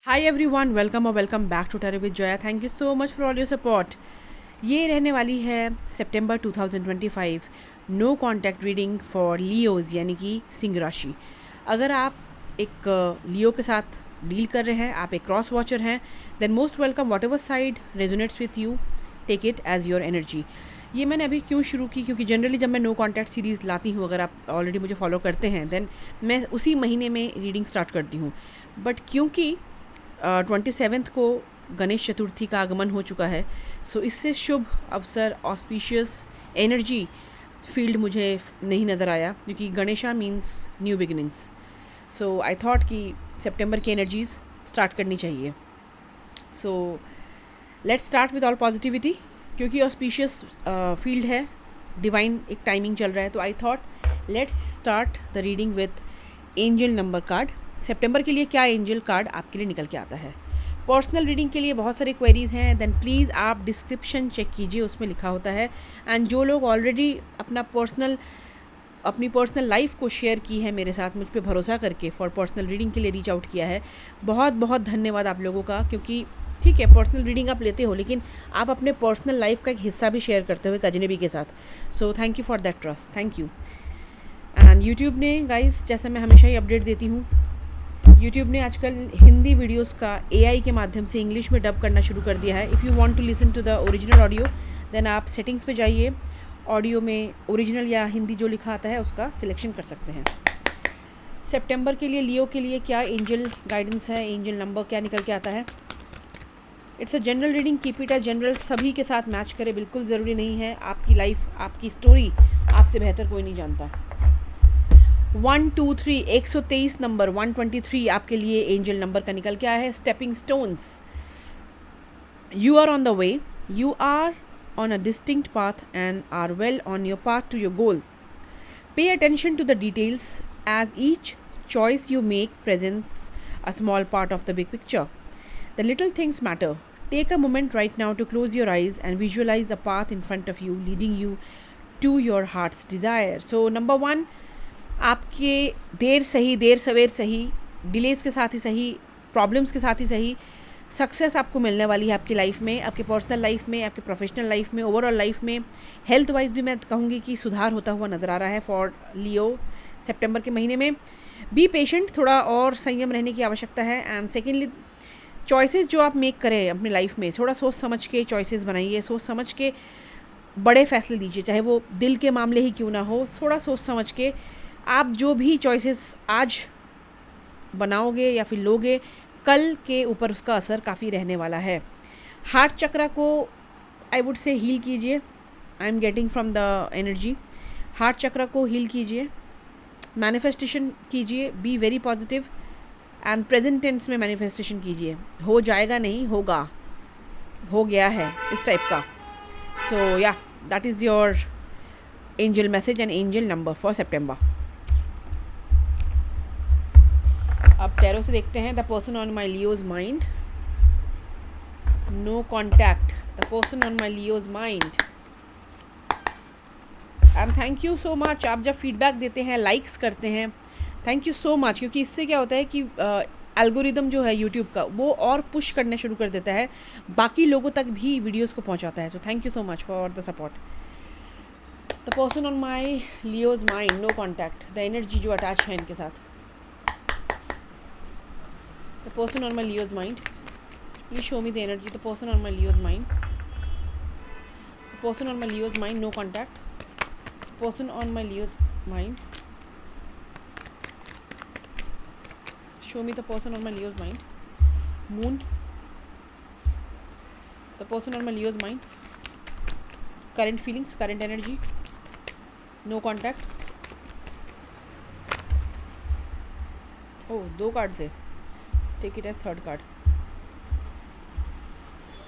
हाय everyone, welcome और welcome back to tarot with Jaya. Thank you so much for all your support. ये रहने वाली है सितंबर 2025 no contact reading for Leos यानी कि सिंह राशि। अगर आप एक लियो के साथ डील कर रहे हैं, आप एक क्रॉस वॉचर हैं, then most welcome. Whatever side resonates with you, take it as your energy. ये मैंने अभी क्यों शुरू की, क्योंकि जनरली जब मैं नो कॉन्टैक्ट सीरीज़ लाती हूँ, अगर आप ऑलरेडी मुझे फॉलो करते हैं, देन मैं उसी महीने में रीडिंग स्टार्ट करती हूँ। बट क्योंकि 27 को गणेश चतुर्थी का आगमन हो चुका है, सो इससे शुभ अवसर, ऑस्पिशियस एनर्जी फील्ड मुझे नहीं नज़र आया, क्योंकि Ganesha means new beginnings. So I thought कि सितंबर की एनर्जीज़ स्टार्ट करनी चाहिए। So let's start with all positivity, क्योंकि ऑस्पिशियस फील्ड है, डिवाइन एक टाइमिंग चल रहा है, तो I thought let's start the reading with angel number card. सितंबर के लिए क्या एंजल कार्ड आपके लिए निकल के आता है। पर्सनल रीडिंग के लिए बहुत सारे क्वेरीज़ हैं, देन प्लीज़ आप डिस्क्रिप्शन चेक कीजिए, उसमें लिखा होता है। एंड जो लोग ऑलरेडी अपनी पर्सनल लाइफ को शेयर की है मेरे साथ, मुझ पे भरोसा करके फॉर पर्सनल रीडिंग के लिए रीच आउट किया है, बहुत बहुत धन्यवाद आप लोगों का। क्योंकि ठीक है, पर्सनल रीडिंग आप लेते हो, लेकिन आप अपने पर्सनल लाइफ का एक हिस्सा भी शेयर करते हो एक अजनबी के साथ। सो thank you for that trust, thank you. And YouTube ने गाइस, जैसा मैं हमेशा ही अपडेट देती हूँ, यूट्यूब ने आजकल हिंदी वीडियोस का AI के माध्यम से इंग्लिश में डब करना शुरू कर दिया है। If you want to listen to the original audio, then आप सेटिंग्स पे जाइए, ऑडियो में ओरिजिनल या हिंदी जो लिखा आता है उसका सिलेक्शन कर सकते हैं। सितंबर के लिए लियो के लिए क्या एंजल गाइडेंस है, एंजल नंबर क्या निकल के आता है। It's a general reading, keep it a general, सभी के साथ मैच करे, बिल्कुल ज़रूरी नहीं है। आपकी लाइफ, आपकी स्टोरी आपसे बेहतर कोई नहीं जानता। 1 2 3 123 नंबर 123 आपके लिए एंजल नंबर का निकल के आया है। Stepping stones, you are on the way, you are on a distinct path and are well on your path to your goal. Pay attention to the details as each choice you make presents a small part of the big picture. The little things matter. Take a moment right now to close your eyes and visualize a path in front of you leading you to your heart's desire. So number 1, आपके देर सही, देर सवेर सही, delays के साथ ही सही, problems के साथ ही सही, सक्सेस आपको मिलने वाली है आपकी लाइफ में, आपके पर्सनल लाइफ में, आपके प्रोफेशनल लाइफ में, ओवरऑल लाइफ में। हेल्थ वाइज भी मैं कहूँगी कि सुधार होता हुआ नज़र आ रहा है फॉर लियो सितंबर के महीने में। बी पेशेंट, थोड़ा और संयम रहने की आवश्यकता है। एंड सेकेंडली, चॉइसेस जो आप मेक करें अपनी लाइफ में, थोड़ा सोच समझ के चॉइसेस बनाइए, सोच समझ के बड़े फैसले लीजिए, चाहे वो दिल के मामले ही क्यों ना हो। थोड़ा सोच समझ के आप जो भी चॉइसेस आज बनाओगे या फिर लोगे, कल के ऊपर उसका असर काफ़ी रहने वाला है। हार्ट चक्रा को आई वुड से हील कीजिए, I am getting from the energy. Heart chakra को हील कीजिए, मैनिफेस्टेशन कीजिए, be very positive and present tense में मैनिफेस्टेशन कीजिए। हो जाएगा नहीं, होगा, हो गया है, इस टाइप का। So yeah, that is your angel message and angel number for September. अब टैरो से देखते हैं the person on my Leos mind, no contact, the person on my Leos mind. And thank you so much, आप जब feedback देते हैं, likes करते हैं, थैंक यू सो मच, क्योंकि इससे क्या होता है कि एल्गोरिदम जो है यूट्यूब का, वो और पुश करने शुरू कर देता है, बाकी लोगों तक भी वीडियोस को पहुंचाता है। So thank you so much for the support. The person on my Leos mind, no contact, the energy जो अटैच है इनके साथ। The person on my Leo's mind, please show me the energy. The person on my Leo's mind, the person on my Leo's mind, no contact. The person on my Leo's mind, show me the person on my Leo's mind. Moon, the person on my Leo's mind, current feelings, current energy, no contact. Oh, 2 cards है, take it as third card.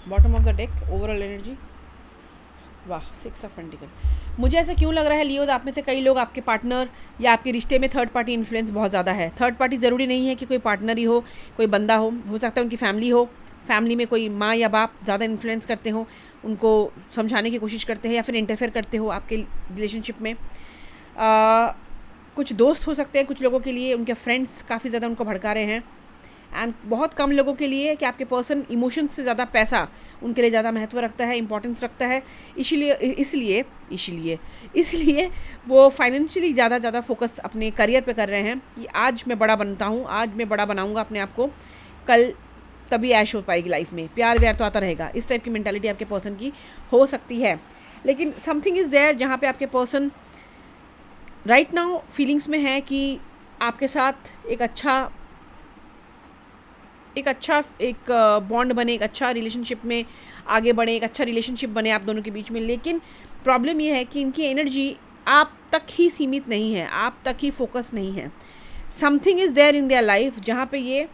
Bottom of the deck, overall energy, वाह, 6 of pentacle. मुझे ऐसा क्यों लग रहा है Leos, आप में से कई लोग, आपके पार्टनर या आपके रिश्ते में थर्ड पार्टी इन्फ्लुएंस बहुत ज़्यादा है। थर्ड पार्टी ज़रूरी नहीं है कि कोई पार्टनर ही हो, कोई बंदा हो सकता है उनकी फैमिली हो, फैमिली में कोई माँ या बाप ज़्यादा इन्फ्लुएंस करते हो, उनको समझाने की कोशिश करते हैं या फिर इंटरफेयर करते हो आपके रिलेशनशिप में। कुछ दोस्त हो सकते हैं कुछ लोगों के लिए, उनके फ्रेंड्स काफ़ी ज़्यादा उनको भड़का रहे हैं। एंड बहुत कम लोगों के लिए कि आपके पर्सन इमोशंस से ज़्यादा पैसा उनके लिए ज़्यादा महत्व रखता है, इंपॉर्टेंस रखता है। इसलिए वो फाइनेंशियली ज़्यादा फोकस अपने करियर पे कर रहे हैं कि आज मैं बड़ा बनता हूँ, आज मैं बड़ा बनाऊँगा अपने आप को, कल तभी ऐश हो पाएगी लाइफ में, प्यार व्यार तो आता रहेगा। इस टाइप की मेंटालिटी आपके पर्सन की हो सकती है। लेकिन समथिंग इज़ देयर जहाँ पे आपके पर्सन राइट नाउ फीलिंग्स में है कि आपके साथ एक बॉन्ड बने, एक अच्छा रिलेशनशिप में आगे बढ़े, एक अच्छा रिलेशनशिप बने आप दोनों के बीच में। लेकिन प्रॉब्लम ये है कि इनकी एनर्जी आप तक ही सीमित नहीं है, आप तक ही फोकस नहीं है। Something is there in their life जहाँ पे ये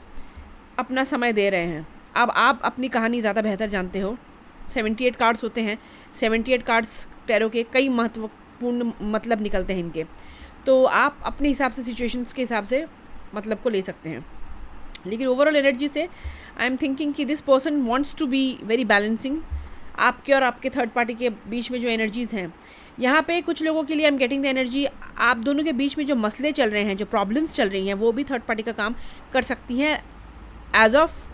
अपना समय दे रहे हैं। अब आप अपनी कहानी ज़्यादा बेहतर जानते हो। 78 कार्ड्स होते हैं, 78 कार्ड्स टैरो के कई महत्वपूर्ण मतलब निकलते हैं इनके, तो आप अपने हिसाब से सिचुएशंस के हिसाब से मतलब को ले सकते हैं। लेकिन ओवरऑल एनर्जी से आई एम थिंकिंग कि this person wants to be very balancing. आपके और आपके थर्ड पार्टी के बीच में जो एनर्जीज़ हैं, यहाँ पे कुछ लोगों के लिए आई एम गेटिंग द एनर्जी, आप दोनों के बीच में जो मसले चल रहे हैं, जो प्रॉब्लम्स चल रही हैं, वो भी थर्ड पार्टी का काम कर सकती हैं एज ऑफ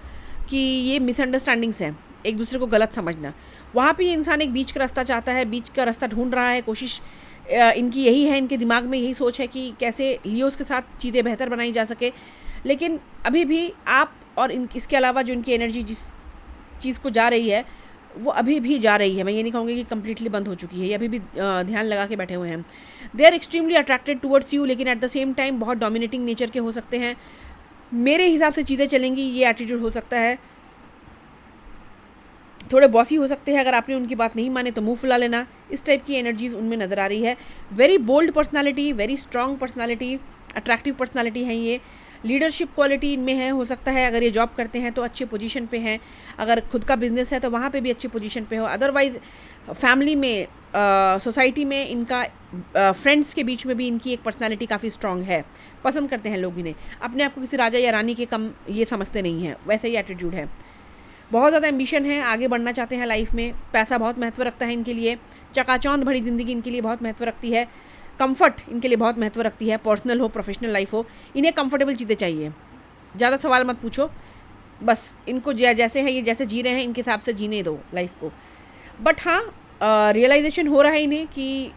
कि ये मिसअंडरस्टैंडिंग्स हैं, एक दूसरे को गलत समझना। वहाँ पे ये इंसान एक बीच का रास्ता चाहता है, बीच का रास्ता ढूंढ रहा है। कोशिश इनकी यही है, इनके दिमाग में यही सोच है कि कैसे लियोस के साथ चीज़ें बेहतर बनाई जा सके। लेकिन अभी भी आप और इसके अलावा जो इनकी एनर्जी जिस चीज़ को जा रही है वो अभी भी जा रही है। मैं ये नहीं कहूँगी कि कम्प्लीटली बंद हो चुकी है, ये अभी भी ध्यान लगा के बैठे हुए हैं। They are extremely attracted towards you, लेकिन एट द सेम टाइम बहुत डोमिनेटिंग नेचर के हो सकते हैं। मेरे हिसाब से चीज़ें चलेंगी, ये एटीट्यूड हो सकता है। थोड़े बॉसी हो सकते हैं, अगर आपने उनकी बात नहीं माने तो मुंह फुला लेना। इस टाइप की एनर्जीज उनमें नज़र आ रही है। Very bold personality, very strong personality, attractive personality है ये। लीडरशिप क्वालिटी इनमें है, हो सकता है अगर ये जॉब करते हैं तो अच्छी पोजीशन पे हैं, अगर खुद का बिजनेस है तो वहाँ पे भी अच्छी पोजीशन पे हो। अदरवाइज फैमिली में, सोसाइटी में, इनका फ्रेंड्स के बीच में भी इनकी एक पर्सनालिटी काफ़ी स्ट्रॉन्ग है। पसंद करते हैं लोग इन्हें, अपने आप को किसी राजा या रानी के कम ये समझते नहीं हैं, वैसे ही एटीट्यूड है। बहुत ज़्यादा एम्बिशन है, आगे बढ़ना चाहते हैं लाइफ में। पैसा बहुत महत्व रखता है इनके लिए। चकाचौंध भरी ज़िंदगी इनके लिए बहुत महत्व रखती है। कंफर्ट इनके लिए बहुत महत्व रखती है, पर्सनल हो प्रोफेशनल लाइफ हो, इन्हें कंफर्टेबल चीज़ें चाहिए। ज़्यादा सवाल मत पूछो, बस इनको जैसे है, ये जैसे जी रहे हैं इनके हिसाब से जीने दो लाइफ को। बट हाँ, रियलाइजेशन हो रहा है इन्हें कि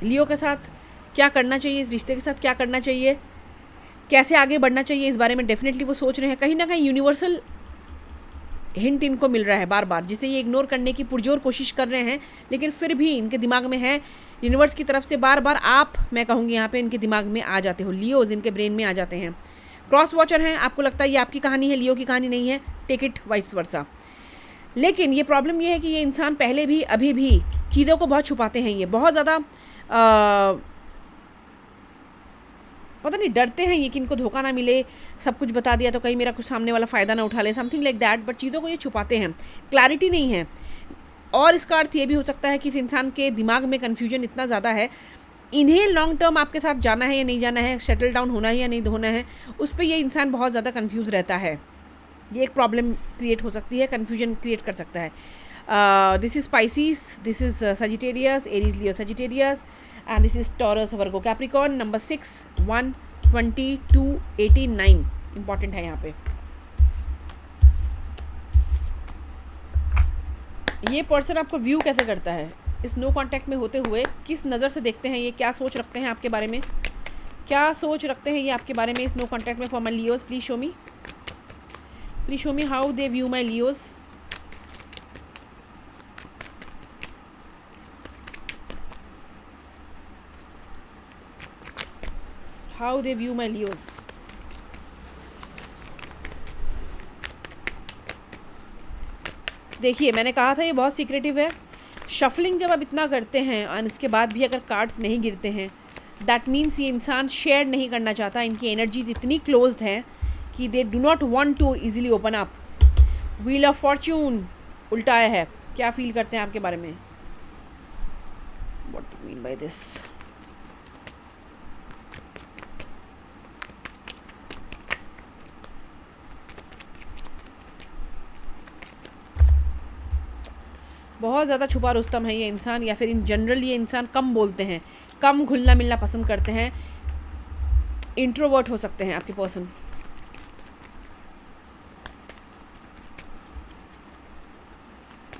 लियो के साथ क्या करना चाहिए, इस रिश्ते के साथ क्या करना चाहिए, कैसे आगे बढ़ना चाहिए, इस बारे में डेफिनेटली वो सोच रहे हैं। कहीं ना कहीं यूनिवर्सल हिंट इनको मिल रहा है बार बार, जिसे ये इग्नोर करने की पुरजोर कोशिश कर रहे हैं, लेकिन फिर भी इनके दिमाग में है यूनिवर्स की तरफ से बार बार आप, मैं कहूँगी यहाँ पे इनके दिमाग में आ जाते हो, लियोज इनके ब्रेन में आ जाते हैं। क्रॉस वॉचर हैं, आपको लगता है ये आपकी कहानी है, लियो की कहानी नहीं है, टेक इट वाइस वर्सा। लेकिन ये प्रॉब्लम ये है कि ये इंसान पहले भी अभी भी चीज़ों को बहुत छुपाते हैं, ये बहुत ज़्यादा पता नहीं डरते हैं ये कि इनको धोखा ना मिले, सब कुछ बता दिया तो कहीं मेरा कुछ सामने वाला फ़ायदा ना उठा ले, समथिंग लाइक दैट। बट चीज़ों को ये छुपाते हैं, क्लैरिटी नहीं है। और इसका अर्थ ये भी हो सकता है कि इस इंसान के दिमाग में कन्फ्यूजन इतना ज़्यादा है, इन्हें लॉन्ग टर्म आपके साथ जाना है या नहीं जाना है, सेटल डाउन होना है या नहीं होना है, उस पर ये इंसान बहुत ज़्यादा कन्फ्यूज़ रहता है। ये एक प्रॉब्लम क्रिएट हो सकती है, कन्फ्यूजन क्रिएट कर सकता है। This is Pisces, this is Sagittarius, Aries Leo Sagittarius, and this is Taurus Virgo Capricorn, number 6 1 22 89 important है यहाँ पे। ये पर्सन आपको व्यू कैसे करता है, इस नो कांटेक्ट में होते हुए किस नज़र से देखते हैं ये, क्या सोच रखते हैं आपके बारे में, क्या सोच रखते हैं ये आपके बारे में इस नो कांटेक्ट में। For my Leos please show me how they view my Leos. How they view my Leos. देखिए, मैंने कहा था ये बहुत सीक्रेटिव है। शफलिंग जब आप इतना करते हैं और इसके बाद भी अगर कार्ड्स नहीं गिरते हैं, दैट मीन्स ये इंसान शेयर नहीं करना चाहता। इनकी एनर्जीज इतनी क्लोज्ड हैं कि they do not want to easily open up. Wheel of fortune उल्टा आया है, क्या फील करते हैं आपके बारे में, what do mean by this. बहुत ज़्यादा छुपा रुस्तम है ये इंसान, या फिर इन जनरल ये इंसान कम बोलते हैं, कम घुलना मिलना पसंद करते हैं। इंट्रोवर्ट हो सकते हैं आपके person.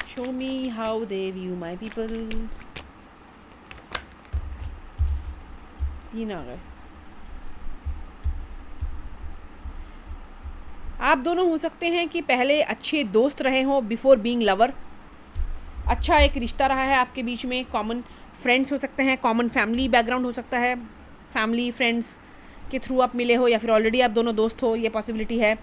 Show me how they view my people. ये ना गए। आप दोनों हो सकते हैं कि पहले अच्छे दोस्त रहे हों बिफोर बीइंग लवर। अच्छा एक रिश्ता रहा है आपके बीच में, कॉमन फ्रेंड्स हो सकते हैं, कॉमन फैमिली बैकग्राउंड हो सकता है, फैमिली फ्रेंड्स के थ्रू आप मिले हो, या फिर ऑलरेडी आप दोनों दोस्त हो, ये पॉसिबिलिटी है।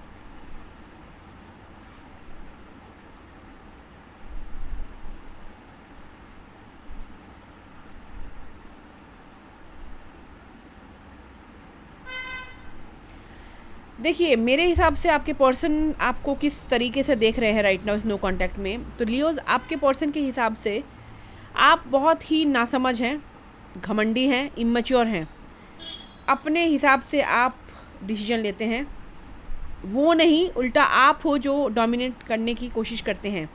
देखिए मेरे हिसाब से आपके पर्सन आपको किस तरीके से देख रहे हैं राइट नाउ इस नो कांटेक्ट में, तो लियोज आपके पर्सन के हिसाब से आप बहुत ही नासमझ हैं, घमंडी हैं, इमैच्योर हैं। अपने हिसाब से आप डिसीजन लेते हैं, वो नहीं उल्टा आप हो जो डोमिनेट करने की कोशिश करते हैं,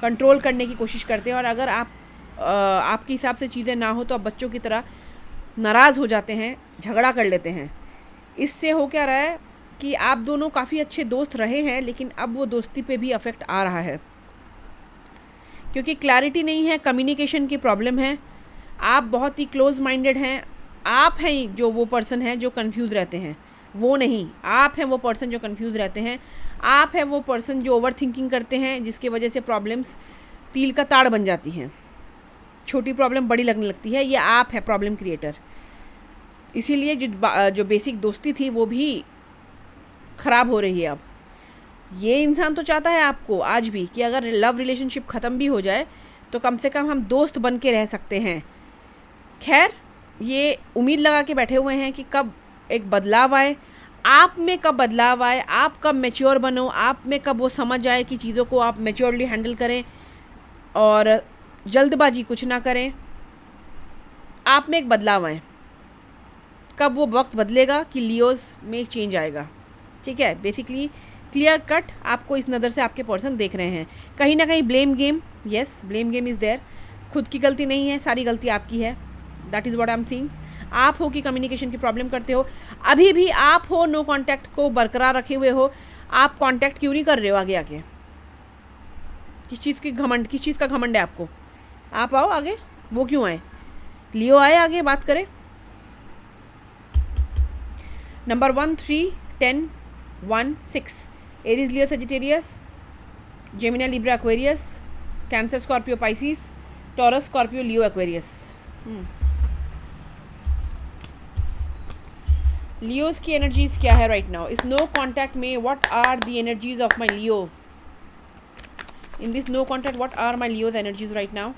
कंट्रोल करने की कोशिश करते हैं। और अगर आपके हिसाब से चीज़ें ना हो तो आप बच्चों की तरह नाराज़ हो जाते हैं, झगड़ा कर लेते हैं। इससे हो क्या रहा है कि आप दोनों काफ़ी अच्छे दोस्त रहे हैं, लेकिन अब वो दोस्ती पे भी अफेक्ट आ रहा है, क्योंकि क्लैरिटी नहीं है, कम्युनिकेशन की प्रॉब्लम है। आप बहुत ही क्लोज माइंडेड हैं। आप हैं जो वो पर्सन है जो कंफ्यूज रहते हैं, वो नहीं। आप हैं वो पर्सन जो कंफ्यूज रहते हैं। आप हैं वो पर्सन जो ओवर थिंकिंग करते हैं, जिसकी वजह से प्रॉब्लम्स तील का ताड़ बन जाती हैं, छोटी प्रॉब्लम बड़ी लगने लगती है। ये आप है प्रॉब्लम क्रिएटर। इसीलिए जो बेसिक दोस्ती थी वो भी ख़राब हो रही है अब। ये इंसान तो चाहता है आपको आज भी कि अगर लव रिलेशनशिप ख़त्म भी हो जाए तो कम से कम हम दोस्त बन के रह सकते हैं। खैर ये उम्मीद लगा के बैठे हुए हैं कि कब एक बदलाव आए, आप में कब बदलाव आए, आप कब मैच्योर बनो, आप में कब वो समझ आए कि चीज़ों को आप मैच्योरली हैंडल करें और जल्दबाजी कुछ ना करें। आप में एक बदलाव आए, कब वो वक्त बदलेगा कि लियोज में एक चेंज आएगा। ठीक है, बेसिकली क्लियर कट आपको इस नज़र से आपके पर्सन देख रहे हैं। कहीं ना कहीं blame game, yes blame game is there. खुद की गलती नहीं है, सारी गलती आपकी है। That is what I am seeing. आप हो कि कम्युनिकेशन की प्रॉब्लम करते हो, अभी भी आप हो नो कांटेक्ट को बरकरार रखे हुए हो। आप कांटेक्ट क्यों नहीं कर रहे हो आगे आके? किस चीज़ की घमंड, किस चीज़ का घमंड है आपको? आप आओ आगे, वो क्यों आए? लियो आए आगे, बात करें। Number 1 3 10 1 6 Aries Leo Sagittarius, Gemini Libra Aquarius, Cancer Scorpio Pisces, Taurus Scorpio Leo Aquarius. Leo's की एनर्जीज क्या है राइट नाउ इस नो कॉन्टैक्ट में? What are the energies of my Leo in this no contact? What are my Leo's energies right now?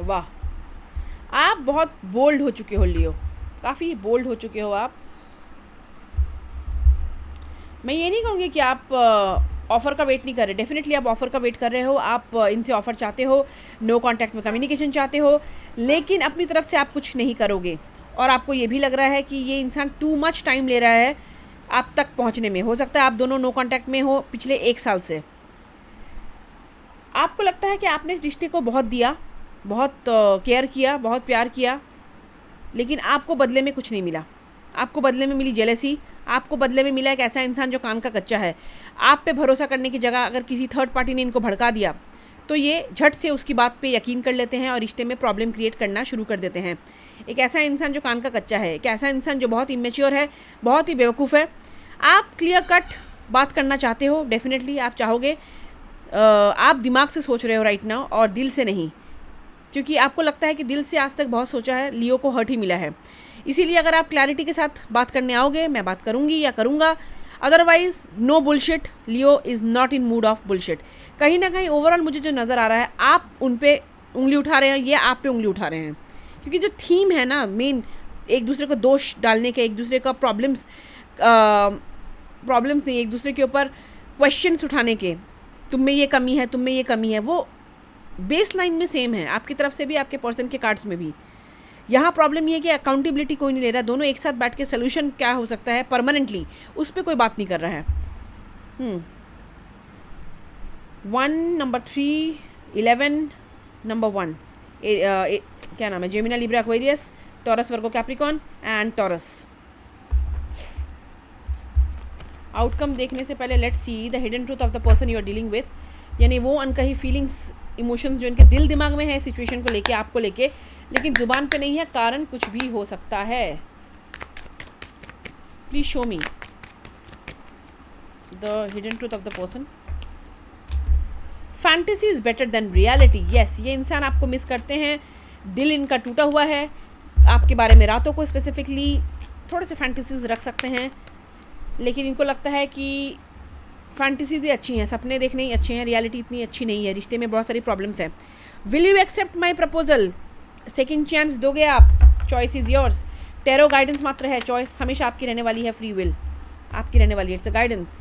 वाह, आप बहुत bold हो चुके हो लियो, काफ़ी बोल्ड हो चुके हो आप। मैं ये नहीं कहूँगी कि आप ऑफ़र का वेट नहीं कर रहे, डेफिनेटली आप ऑफ़र का वेट कर रहे हो। आप इनसे ऑफ़र चाहते हो, नो कांटेक्ट में कम्युनिकेशन चाहते हो, लेकिन अपनी तरफ से आप कुछ नहीं करोगे। और आपको ये भी लग रहा है कि ये इंसान टू मच टाइम ले रहा है आप तक पहुँचने में। हो सकता है आप दोनों नो कांटेक्ट में हो पिछले 1 साल से। आपको लगता है कि आपने इस रिश्ते को बहुत दिया, बहुत केयर किया, बहुत प्यार किया, लेकिन आपको बदले में कुछ नहीं मिला। आपको बदले में मिली जेलसी, आपको बदले में मिला एक ऐसा इंसान जो कान का कच्चा है। आप पे भरोसा करने की जगह अगर किसी थर्ड पार्टी ने इनको भड़का दिया तो ये झट से उसकी बात पे यकीन कर लेते हैं और रिश्ते में प्रॉब्लम क्रिएट करना शुरू कर देते हैं। एक ऐसा इंसान जो कान का कच्चा है, एक ऐसा इंसान जो बहुत इमेच्योर है, बहुत ही बेवकूफ़ है। आप क्लियर कट बात करना चाहते हो, डेफिनेटली आप चाहोगे। आप दिमाग से सोच रहे हो राइट नाउ और दिल से नहीं, क्योंकि आपको लगता है कि दिल से आज तक बहुत सोचा है, लियो को हर्ट ही मिला है। इसीलिए अगर आप क्लैरिटी के साथ बात करने आओगे, मैं बात करूँगी या करूँगा, otherwise no bullshit. Leo is not in mood of bullshit. कहीं ना कहीं ओवरऑल मुझे जो नज़र आ रहा है, आप उन पे उंगली उठा रहे हैं, ये आप पे उंगली उठा रहे हैं, क्योंकि जो थीम है ना मेन, एक दूसरे को दोष डालने के, एक दूसरे का प्रॉब्लम्स नहीं, एक दूसरे के ऊपर क्वेश्चंस उठाने के, तुम में ये कमी है, तुम में ये कमी है, वो बेस लाइन में सेम है आपकी तरफ से भी, आपके पर्सन के कार्ड्स में भी। यहाँ प्रॉब्लम ये है कि अकाउंटेबिलिटी कोई नहीं ले रहा। दोनों एक साथ बैठ के सोल्यूशन क्या हो सकता है परमानेंटली, उस पर कोई बात नहीं कर रहा है। 1, नंबर 3, 11, नंबर 1, क्या नाम है, Gemini, Libra, Aquarius, Taurus, Virgo, Capricorn and Taurus. Outcome देखने से पहले let's see the hidden truth of the person you are dealing with, यानी वो अनकही फीलिंग्स, इमोशंस जो इनके दिल दिमाग में है सिचुएशन को लेके, आपको लेके, लेकिन जुबान पे नहीं है, कारण कुछ भी हो सकता है। Please show me the hidden truth of the person. Fantasy is better than reality. Yes, ये इंसान आपको मिस करते हैं, दिल इनका टूटा हुआ है, आपके बारे में रातों को स्पेसिफिकली थोड़े से फैंटेसीज रख सकते हैं, लेकिन इनको लगता है कि फैंटेसीज अच्छी हैं, सपने देखने ही अच्छे हैं, रियलिटी इतनी अच्छी नहीं है, रिश्ते में बहुत सारी प्रॉब्लम्स हैं। Will you accept my proposal? Second chance दोगे आप? Choice is yours. Tarot guidance मात्र है, चॉइस हमेशा आपकी रहने वाली है, फ्री विल आपकी रहने वाली है, it's a guidance.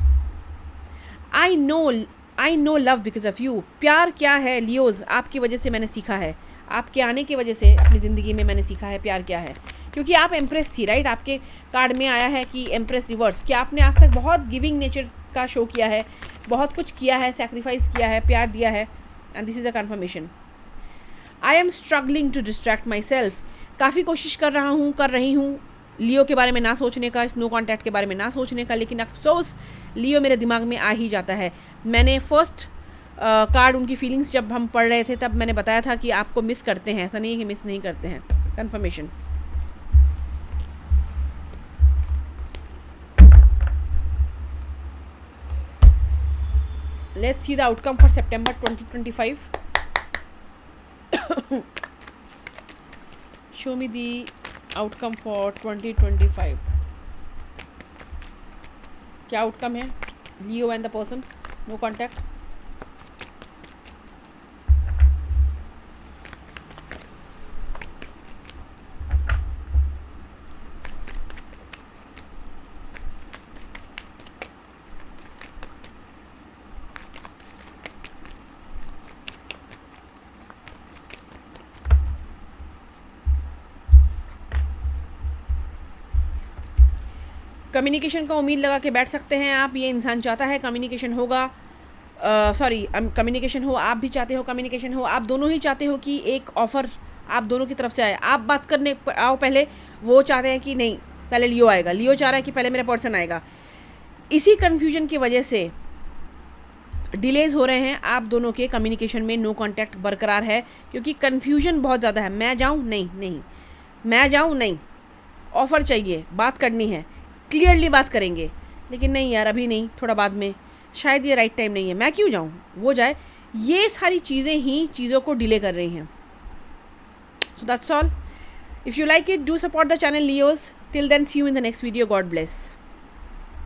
I know love because of you. प्यार क्या है लियोज? आपकी वजह से मैंने सीखा है, आपके आने की वजह से अपनी ज़िंदगी में मैंने सीखा है प्यार क्या है, क्योंकि आप एम्प्रेस थी, राइट? आपके कार्ड में आया है कि एम्प्रेस रिवर्स, कि आपने आज तक बहुत गिविंग नेचर का शो किया है, बहुत कुछ किया है, सेक्रीफाइस किया है, प्यार दिया है, and this is a confirmation. I am struggling to distract myself. काफ़ी कोशिश कर रही हूँ लियो के बारे में ना सोचने का, नो कॉन्टैक्ट के बारे में ना सोचने का, लेकिन अफसोस लियो मेरे दिमाग में आ ही जाता है। मैंने फर्स्ट कार्ड उनकी फीलिंग्स जब हम पढ़ रहे थे तब मैंने बताया था कि आपको मिस करते हैं, ऐसा नहीं है कि मिस नहीं करते हैं। Confirmation. Let's see the outcome for September 2025. Show me the outcome for 2025. क्या आउटकम है? Leo and the person, no contact. Communication का उम्मीद लगा के बैठ सकते हैं आप, ये इंसान चाहता है कम्युनिकेशन होगा, कम्युनिकेशन हो, आप भी चाहते हो कम्युनिकेशन हो, आप दोनों ही चाहते हो कि एक ऑफ़र आप दोनों की तरफ से आए, आप बात करने आओ पहले, वो चाहते हैं कि नहीं पहले लियो आएगा, लियो चाह रहा है कि पहले मेरा पर्सन आएगा। इसी कन्फ्यूजन की वजह से डिलेज हो रहे हैं आप दोनों के कम्युनिकेशन में, नो कॉन्टैक्ट बरकरार है, क्योंकि कन्फ्यूजन बहुत ज़्यादा है। मैं जाऊँ नहीं, मैं जाऊँ नहीं, ऑफ़र चाहिए, बात करनी है, क्लियरली बात करेंगे, लेकिन नहीं यार अभी नहीं, थोड़ा बाद में, शायद ये राइट टाइम नहीं है, मैं क्यों जाऊँ, वो जाए। ये सारी चीज़ें ही चीज़ों को डिले कर रही हैं। So that's all. If you like it, do support the channel Leos. Till then, see you in the next video. God bless.